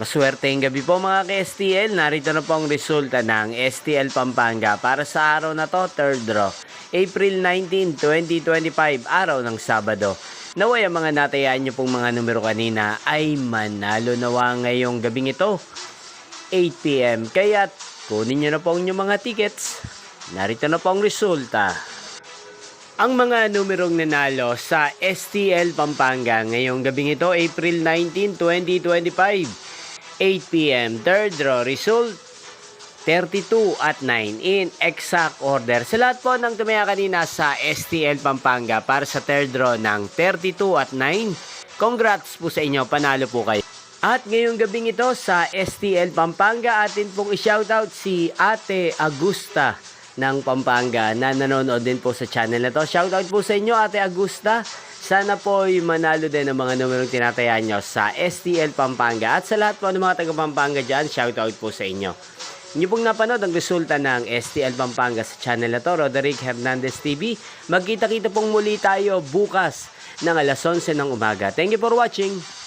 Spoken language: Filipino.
Maswerteng gabi po mga ka-STL. Narito na po ang resulta ng STL Pampanga para sa araw na to, third draw. April 19, 2025, araw ng Sabado. Naway ang mga natayaan nyo pong mga numero kanina ay manalo nawa ngayong gabing ito, 8 PM. Kaya kunin nyo na po ang inyong mga tickets. Narito na po ang resulta. Ang mga numerong nanalo sa STL Pampanga ngayong gabing ito, April 19, 2025. 8 PM, third draw, result 32 at 9 in exact order. Sa lahat po ng tumaya kanina sa STL Pampanga para sa third draw ng 32 at 9, congrats po sa inyo, panalo po kayo. At ngayong gabing ito sa STL Pampanga, atin pong i-shoutout si Ate Agusta ng Pampanga na nanonood din po sa channel na to. Shoutout po sa inyo, Ate Agusta. Sana po ay manalo din ang mga numerong tinatayaan nyo sa STL Pampanga. At sa lahat po ng mga taga Pampanga dyan, shoutout po sa inyo. Inyo pong napanood ang resulta ng STL Pampanga sa channel na to, Roderick Hernandez TV. Magkita-kita pong muli tayo bukas ng alas 11 ng umaga. Thank you for watching.